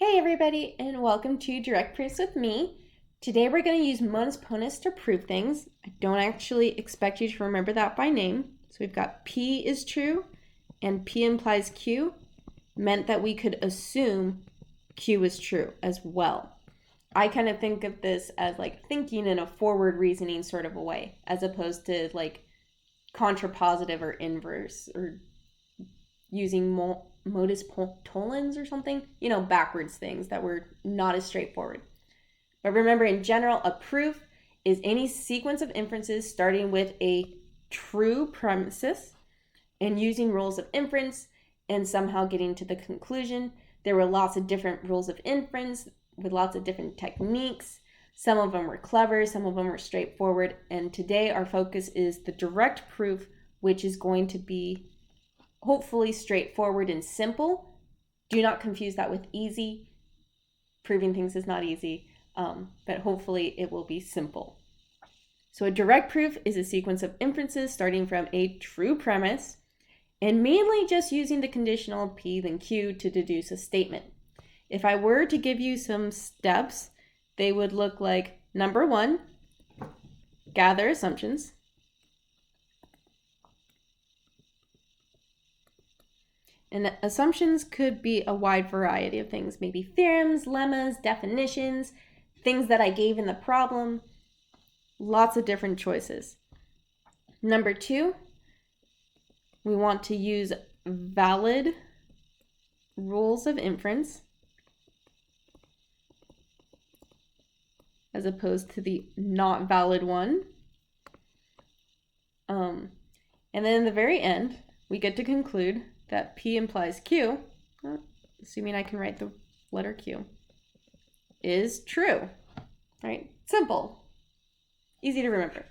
Hey everybody, and welcome to Direct Proofs with me. Today we're going to use Modeus Ponens to prove things. I don't actually expect you to remember that by name. So we've got P is true and P implies Q meant that we could assume Q is true as well. I kind of think of this as like thinking in a forward reasoning sort of a way, as opposed to like contrapositive or inverse or using Modeus Ponens or something, backwards things that were not as straightforward. But remember, in general, a proof is any sequence of inferences starting with a true premises and using rules of inference and somehow getting to the conclusion. There were lots of different rules of inference with lots of different techniques. Some of them were clever, some of them were straightforward. And today our focus is the direct proof, which is going to be hopefully straightforward and simple. Do not confuse that with easy. Proving things is not easy, but hopefully it will be simple. So a direct proof is a sequence of inferences starting from a true premise and mainly just using the conditional P then Q to deduce a statement. If I were to give you some steps, they would look like: number one, gather assumptions. And assumptions could be a wide variety of things, maybe theorems, lemmas, definitions, things that I gave in the problem, lots of different choices. Number two, we want to use valid rules of inference as opposed to the not valid one. And then in the very end, we get to conclude that P implies Q, assuming I can write the letter Q, is true, right? Simple, easy to remember.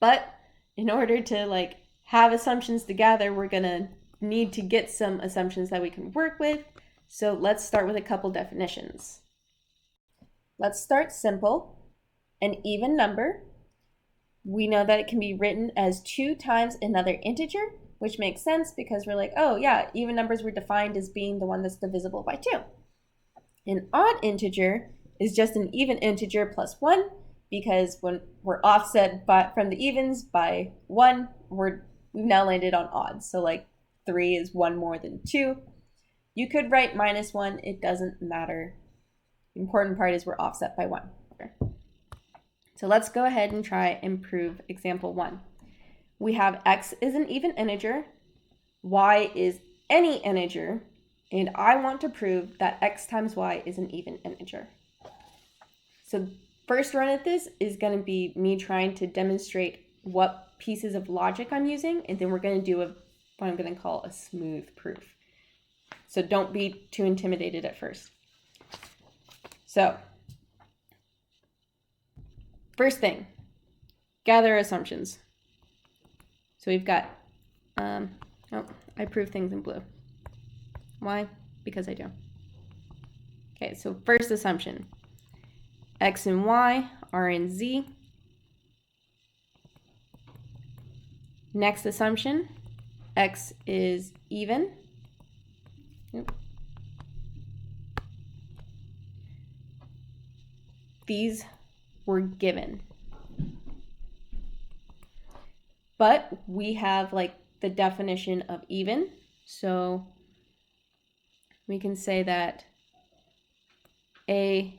But in order to have assumptions to gather, we're gonna need to get some assumptions that we can work with. So let's start with a couple definitions. Let's start simple. An even number, we know that it can be written as 2 times another integer, which makes sense because we're like, oh yeah, even numbers were defined as being the one that's divisible by 2. An odd integer is just an even integer plus 1, because when we're offset from the evens by 1, we've now landed on odds. So 3 is 1 more than 2. You could write -1, it doesn't matter. The important part is we're offset by 1. Okay. So let's go ahead and try and prove example 1. We have x is an even integer, y is any integer, and I want to prove that x times y is an even integer. So first run at this is going to be me trying to demonstrate what pieces of logic I'm using, and then we're going to do what I'm going to call a smooth proof. So don't be too intimidated at first. So first thing, gather assumptions. So we've got, I prove things in blue. Why? Because I do. Okay, so first assumption, x and y are in Z. Next assumption, x is even. These were given. But we have the definition of even. So we can say that A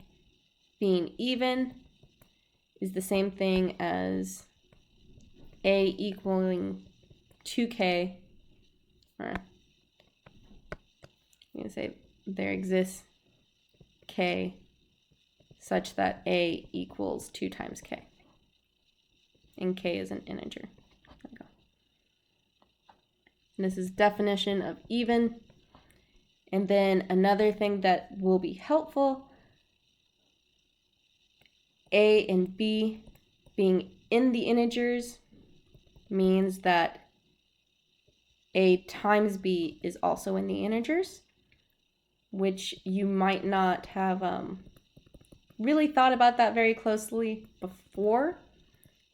being even is the same thing as A equaling 2k, or I'm going to say there exists k such that A equals 2 times k, and k is an integer. And this is definition of even. And then another thing that will be helpful, A and B being in the integers means that A times B is also in the integers, which you might not have really thought about that very closely before.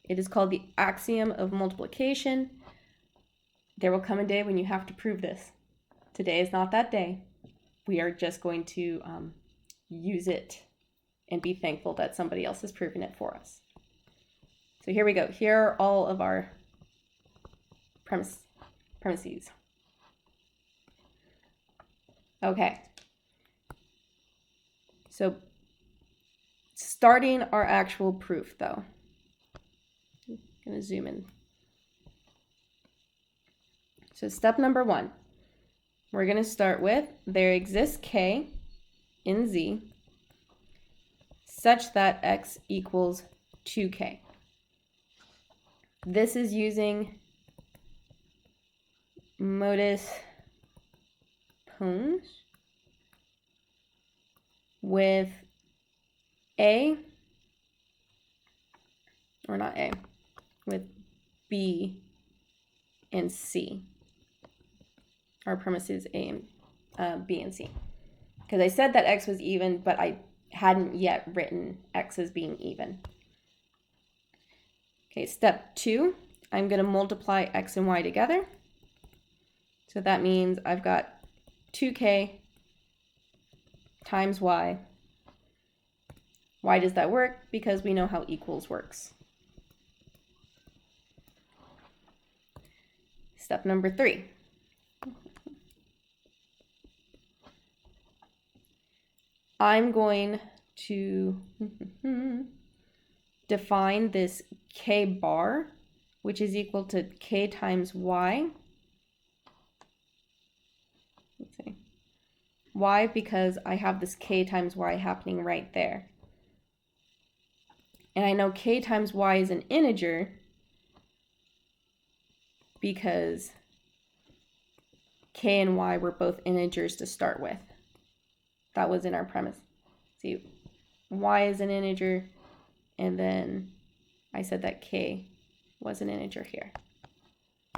It is called the axiom of multiplication. There will come a day when you have to prove this. Today is not that day. we are just going to use it and be thankful that somebody else has proven it for us. So here we go. Here are all of our premises. Okay. So starting our actual proof, though. I'm going to zoom in. So step number 1, we're going to start with there exists k in Z such that x equals 2k. This is using Modeus Ponens with A, or not A, with B and C. Our premises A and B and C. Because I said that x was even, but I hadn't yet written x as being even. Okay, step 2, I'm going to multiply x and y together. So that means I've got 2k times y. Why does that work? Because we know how equals works. Step number 3. I'm going to define this k bar, which is equal to k times y. Let's see. Why? Because I have this k times y happening right there. And I know k times y is an integer because k and y were both integers to start with. That was in our premise. See, y is an integer, and then I said that k was an integer here.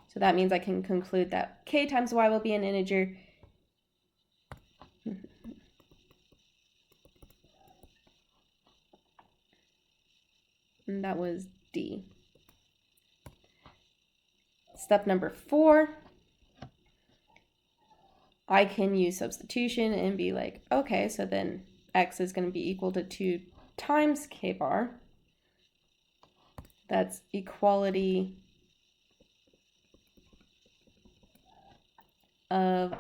So that means I can conclude that k times y will be an integer. And that was D. Step number 4. I can use substitution and be like, okay, so then x is going to be equal to 2 times k bar. That's equality of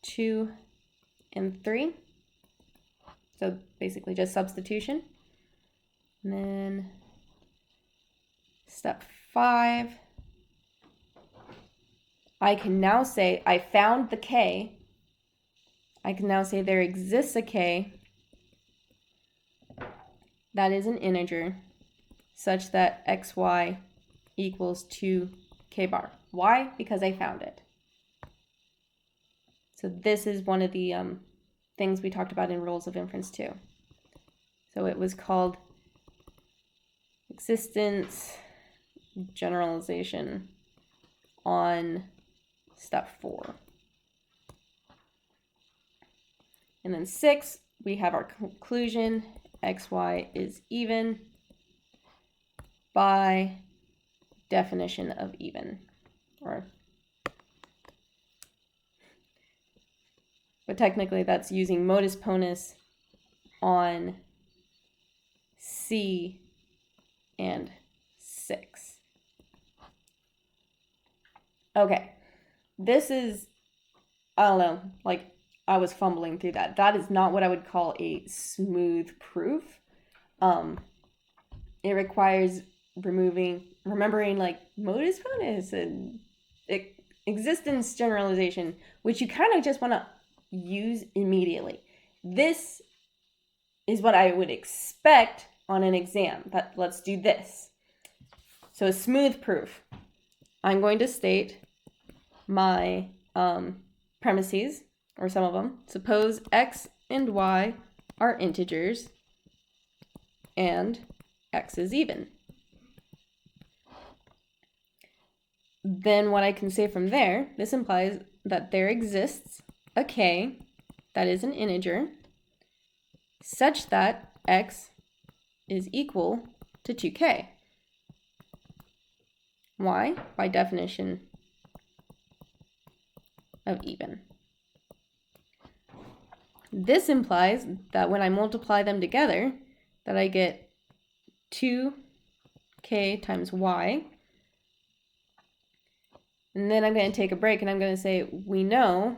2 and 3. So basically just substitution. And then step 5. I can now say I found the k. I can now say there exists a k that is an integer such that xy equals 2k bar. Why? Because I found it. So this is one of the things we talked about in rules of inference too. So it was called existence generalization on step 4. And then 6, we have our conclusion, xy is even by definition of even. But technically that's using Modeus Ponens on C and 6. Okay, this is, I don't know, like I was fumbling through that. That is not what I would call a smooth proof. It requires remembering like Modeus Ponens and existence generalization, which you kind of just want to use immediately. This is what I would expect on an exam, but let's do this. So a smooth proof. I'm going to state my premises, or some of them. Suppose x and y are integers and x is even. Then what I can say from there, this implies that there exists a k that is an integer such that x is equal to 2k. Why? By definition of even. This implies that when I multiply them together, that I get 2k times y. And then I'm going to take a break and I'm going to say, we know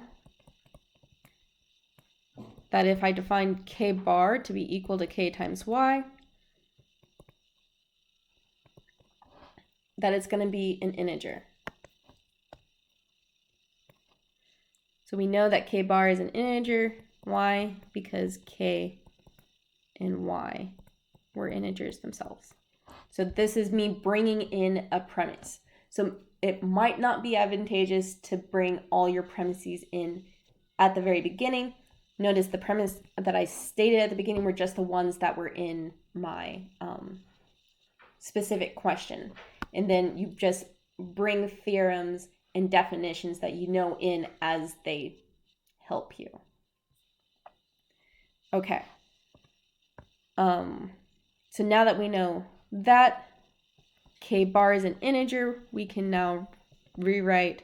that if I define k bar to be equal to k times y, that it's going to be an integer. So we know that k bar is an integer. Why? Because k and y were integers themselves. So this is me bringing in a premise. So it might not be advantageous to bring all your premises in at the very beginning. Notice the premise that I stated at the beginning were just the ones that were in my specific question. And then you just bring theorems and definitions that you know in as they help you. Okay. So now that we know that k bar is an integer, we can now rewrite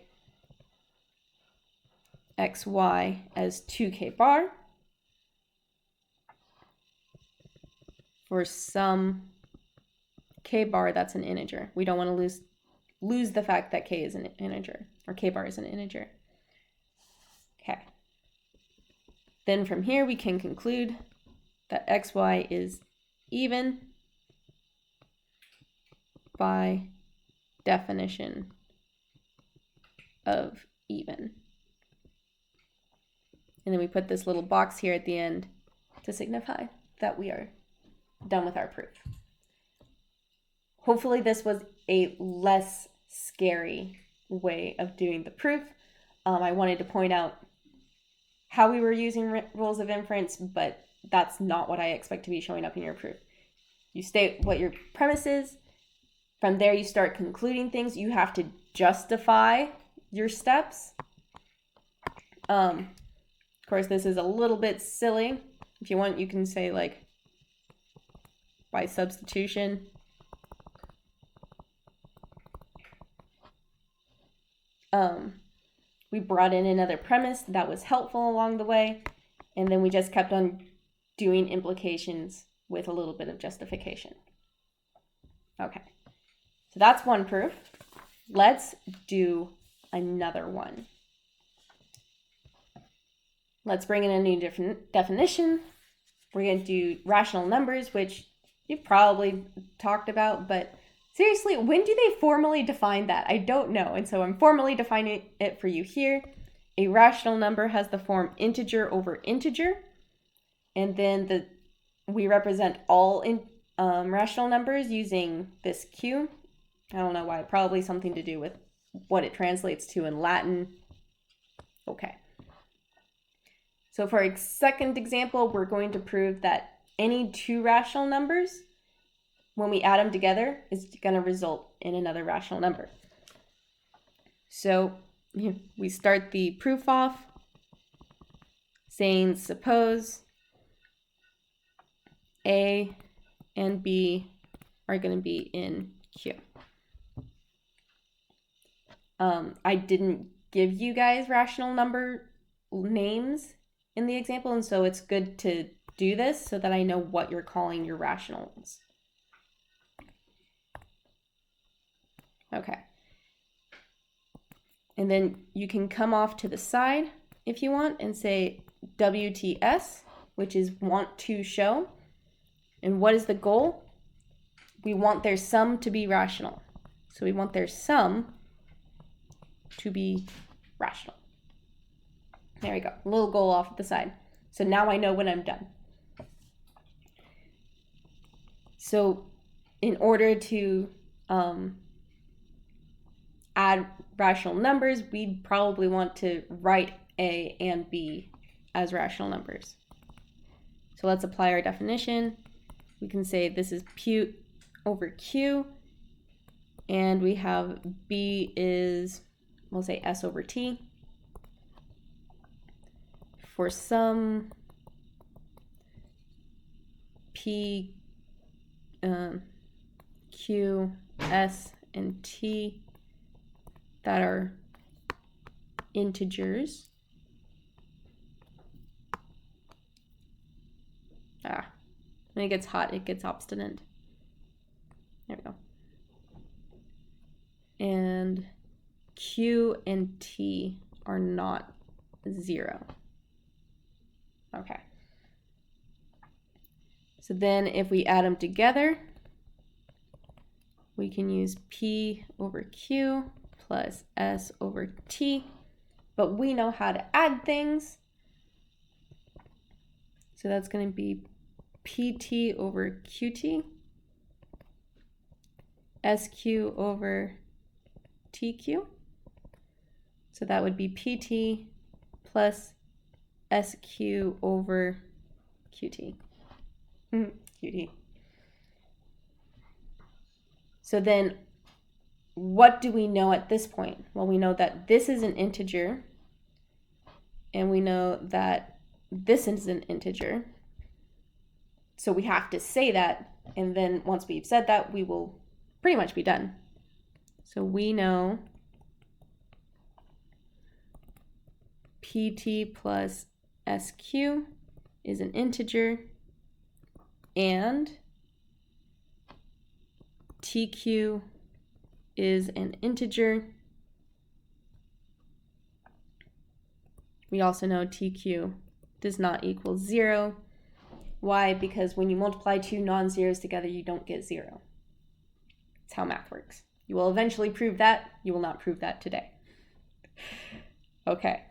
xy as 2k bar for some k bar that's an integer. We don't want to lose the fact that k is an integer, or k bar is an integer. Okay. Then from here we can conclude that xy is even by definition of even. And then we put this little box here at the end to signify that we are done with our proof. Hopefully this was a less scary way of doing the proof. I wanted to point out how we were using rules of inference, but that's not what I expect to be showing up in your proof. You state what your premise is. From there, you start concluding things. You have to justify your steps. Of course, this is a little bit silly. If you want, you can say like by substitution. We brought in another premise that was helpful along the way, and then we just kept on doing implications with a little bit of justification. Okay, so that's one proof. Let's do another one. Let's bring in a new different definition. We're going to do rational numbers, which you've probably talked about, but seriously, when do they formally define that? I don't know, and so I'm formally defining it for you here. A rational number has the form integer over integer, and then we represent all rational numbers using this q. I don't know why, probably something to do with what it translates to in Latin. Okay. So for a second example, we're going to prove that any two rational numbers, when we add them together, is going to result in another rational number. So we start the proof off saying, suppose A and B are going to be in Q. I didn't give you guys rational number names in the example, and so it's good to do this so that I know what you're calling your rationals. Okay. And then you can come off to the side if you want and say WTS, which is want to show. And what is the goal? We want their sum to be rational. So we want their sum to be rational. There we go, a little goal off at the side. So now I know when I'm done. So in order to add rational numbers, we'd probably want to write A and B as rational numbers. So let's apply our definition. We can say this is P over Q, and we have B is, we'll say S over T. For some P, Q, S, and T that are integers. When it gets hot, it gets obstinate. There we go. And Q and T are not 0. Okay. So then if we add them together, we can use P over Q plus S over T, but we know how to add things. So that's going to be PT over QT, SQ over TQ. So that would be PT plus SQ over QT. QT. So then what do we know at this point? Well, we know that this is an integer, and we know that this is an integer. So we have to say that, and then once we've said that, we will pretty much be done. So we know PT plus SQ is an integer, and TQ is an integer. We also know TQ does not equal 0. Why? Because when you multiply two non-zeros together, you don't get 0. That's how math works. You will eventually prove that. You will not prove that today. Okay.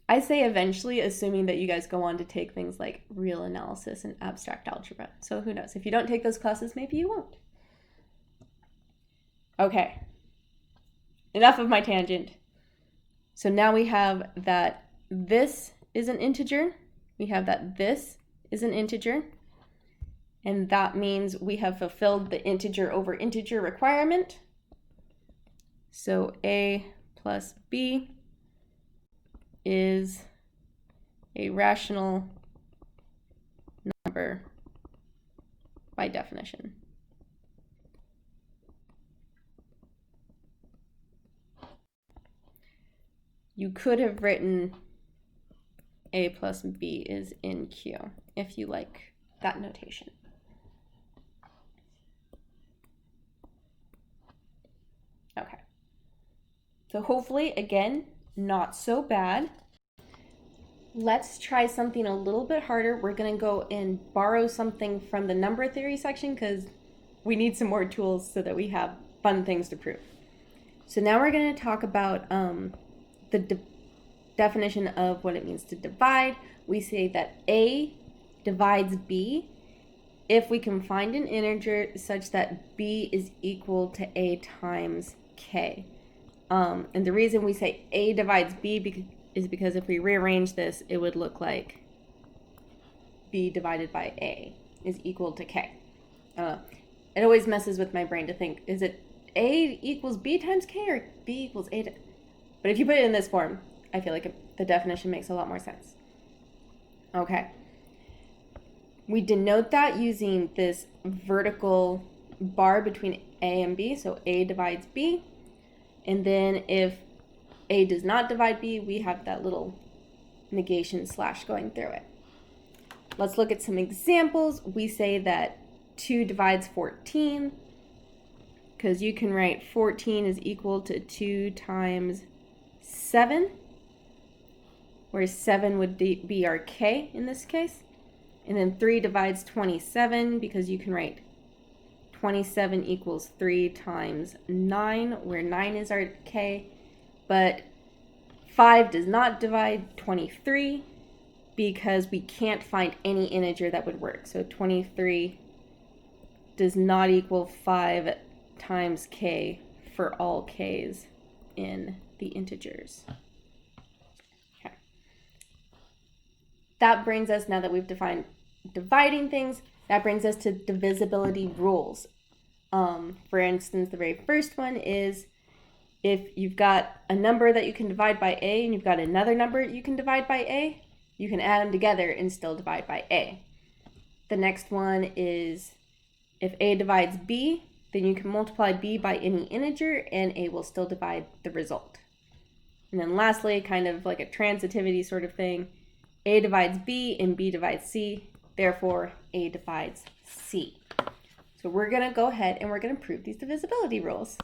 I say eventually, assuming that you guys go on to take things like real analysis and abstract algebra. So who knows? If you don't take those classes, maybe you won't. Okay. Enough of my tangent. So now we have that this is an integer. We have that this is an integer. And that means we have fulfilled the integer over integer requirement. So A plus B is a rational number by definition. You could have written A plus B is in Q if you like that notation. Okay. So hopefully, again, not so bad. Let's try something a little bit harder. We're going to go and borrow something from the number theory section because we need some more tools so that we have fun things to prove. So now we're going to talk about the definition of what it means to divide. We say that A divides B if we can find an integer such that B is equal to A times K. And the reason we say A divides B is because if we rearrange this, it would look like B divided by A is equal to K. It always messes with my brain to think, is it A equals B times K or B equals A? But if you put it in this form, I feel like the definition makes a lot more sense. Okay. We denote that using this vertical bar between A and B, so A divides B. And then if A does not divide B, we have that little negation slash going through it. Let's look at some examples. We say that 2 divides 14, because you can write 14 is equal to 2 times 7, where 7 would be our K in this case. And then 3 divides 27, because you can write 27 equals 3 times 9, where 9 is our K. But 5 does not divide 23, because we can't find any integer that would work. So 23 does not equal 5 times K for all Ks in the integers. Okay. That brings us, now that we've defined dividing things, that brings us to divisibility rules. For instance, the very first one is if you've got a number that you can divide by A and you've got another number you can divide by A, you can add them together and still divide by A. The next one is if A divides B, then you can multiply B by any integer and A will still divide the result. And then lastly, kind of like a transitivity sort of thing, A divides B and B divides C, therefore A divides C. So we're going to go ahead and we're going to prove these divisibility rules.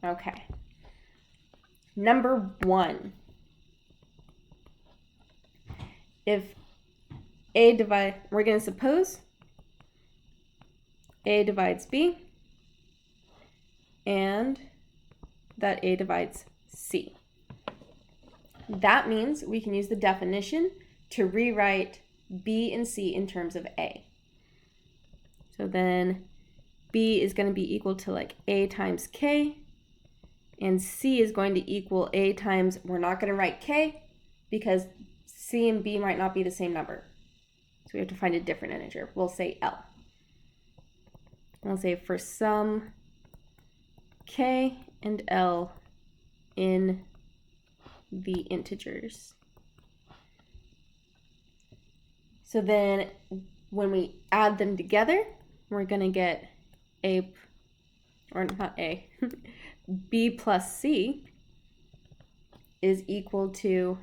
Okay. Number 1. If we're going to suppose A divides B and that A divides C. That means we can use the definition to rewrite B and C in terms of A. So then B is going to be equal to like A times K, and C is going to equal A times, we're not going to write K because C and B might not be the same number. So we have to find a different integer. We'll say L. I'll say for some K and L in the integers. So then when we add them together, we're going to get B plus C is equal to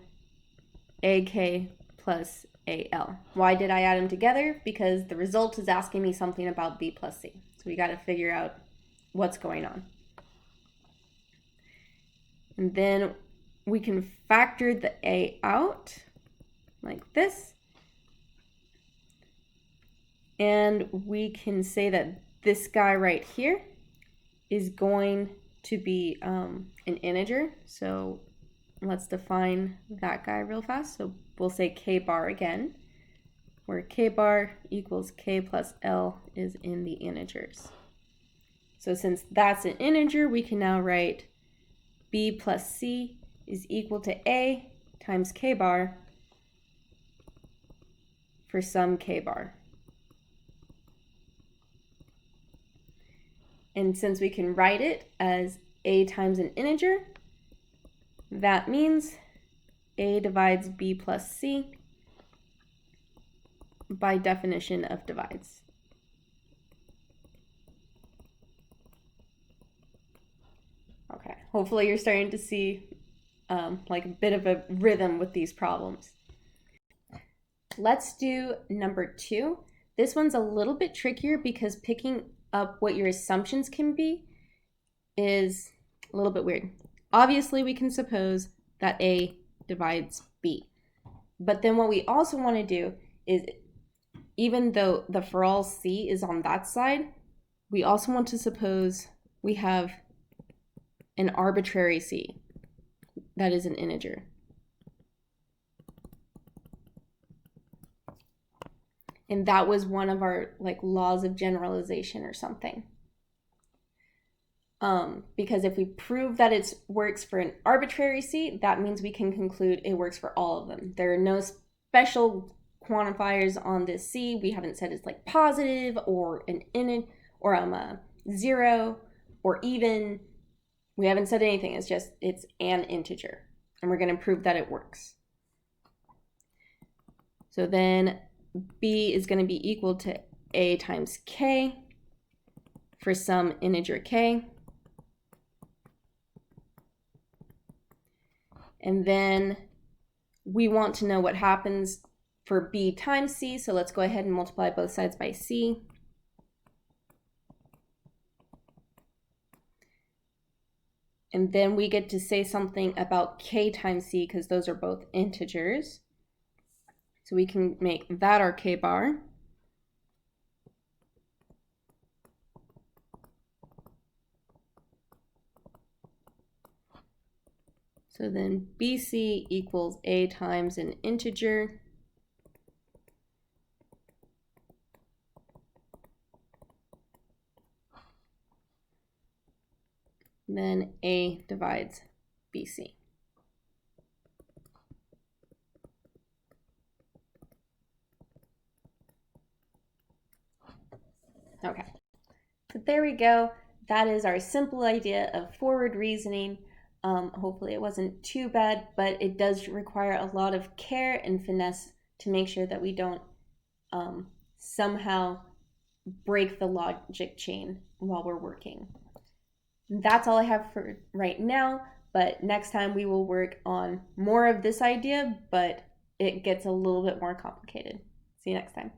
AK plus AL. Why did I add them together? Because the result is asking me something about B plus C. So we got to figure out what's going on. And then we can factor the A out like this. And we can say that this guy right here is going to be an integer. So let's define that guy real fast. So we'll say K bar again, where K bar equals K plus L is in the integers. So since that's an integer, we can now write B plus C is equal to A times K bar for some K bar. And since we can write it as A times an integer, that means A divides B plus C by definition of divides. Okay, hopefully you're starting to see like a bit of a rhythm with these problems. Let's do number 2. This one's a little bit trickier because picking up what your assumptions can be is a little bit weird. Obviously, we can suppose that A divides B. But then what we also want to do is, even though the for all C is on that side, we also want to suppose we have an arbitrary C that is an integer. And that was one of our like laws of generalization or something. Because if we prove that it works for an arbitrary C, that means we can conclude it works for all of them. There are no special quantifiers on this C. We haven't said it's like positive or an or a 0 or even. We haven't said anything. It's just it's an integer, and we're going to prove that it works. So then B is going to be equal to A times K for some integer K. And then we want to know what happens for B times C. So let's go ahead and multiply both sides by C. And then we get to say something about K times C because those are both integers. So we can make that our K bar. So then BC equals A times an integer. Then A divides BC. Okay, so there we go. That is our simple idea of forward reasoning. Hopefully it wasn't too bad, but it does require a lot of care and finesse to make sure that we don't somehow break the logic chain while we're working. That's all I have for right now. but next time we will work on more of this idea, but it gets a little bit more complicated. See you next time.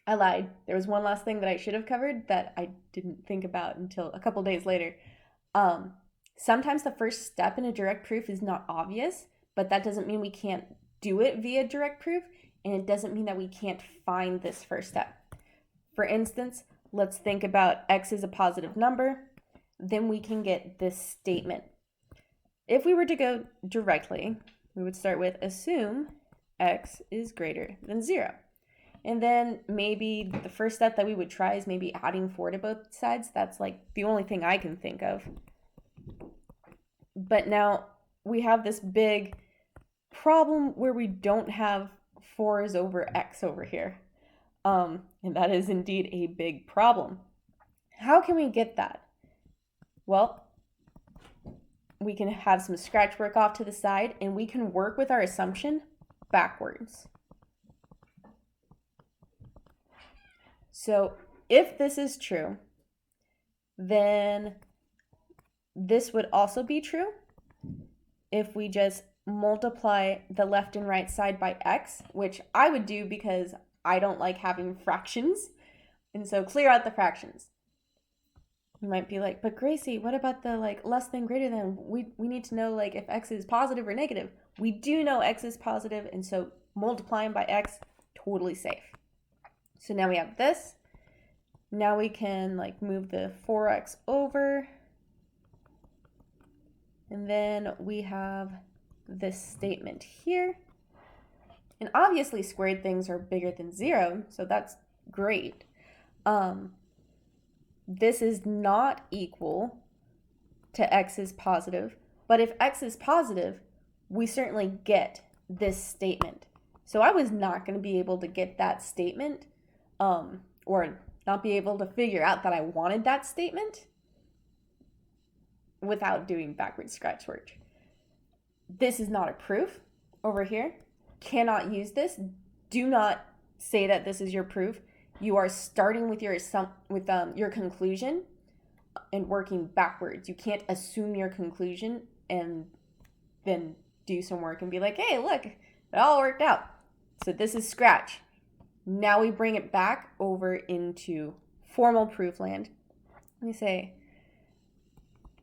I lied. There was one last thing that I should have covered that I didn't think about until a couple days later. Sometimes the first step in a direct proof is not obvious, but that doesn't mean we can't do it via direct proof, and it doesn't mean that we can't find this first step. For instance, let's think about x is a positive number. Then we can get this statement. If we were to go directly, we would start with assume x is greater than 0. And then maybe the first step that we would try is maybe adding 4 to both sides. That's like the only thing I can think of. But now we have this big problem where we don't have 4's over x over here. And that is indeed a big problem. How can we get that? Well, we can have some scratch work off to the side, and we can work with our assumption backwards. So if this is true, then this would also be true if we just multiply the left and right side by x, which I would do because I don't like having fractions. And so clear out the fractions. You might be like, but Gracie, what about the like less than greater than? We need to know like if x is positive or negative. We do know x is positive, and so multiplying by x, totally safe. So now we have this. Now we can like move the 4x over. And then we have this statement here. And obviously squared things are bigger than 0, so that's great. This is not equal to x is positive, but if x is positive, we certainly get this statement. So I was not going to be able to get that statement, or not be able to figure out that I wanted that statement without doing backward scratch work. This is not a proof over here. Cannot use this. Do not say that this is your proof. You are starting with your conclusion and working backwards. You can't assume your conclusion and then do some work and be like, hey, look, it all worked out. So this is scratch. Now we bring it back over into formal proof land. We say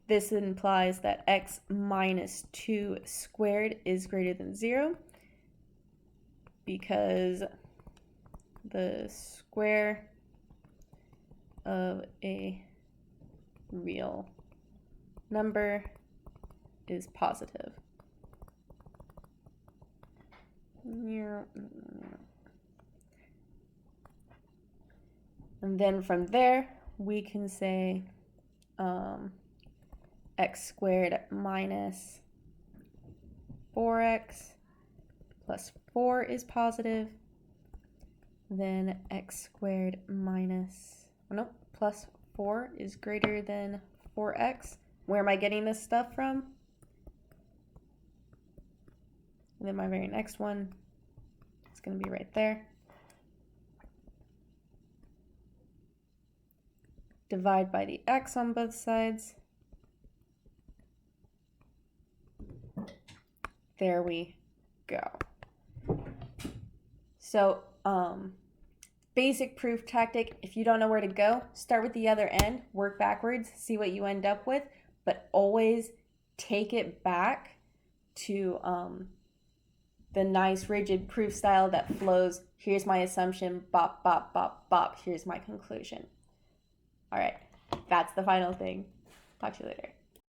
this implies that x minus 2 squared is greater than 0 because the square of a real number is positive. And then from there, we can say x squared minus 4x plus 4 is positive. Then x squared minus, plus 4 is greater than 4x. Where am I getting this stuff from? And then my very next one is going to be right there. Divide by the x on both sides. There we go. So, basic proof tactic, if you don't know where to go, start with the other end, work backwards, see what you end up with, but always take it back to the nice rigid proof style that flows. Here's my assumption, bop, bop, bop, bop. Here's my conclusion. All right, that's the final thing. Talk to you later.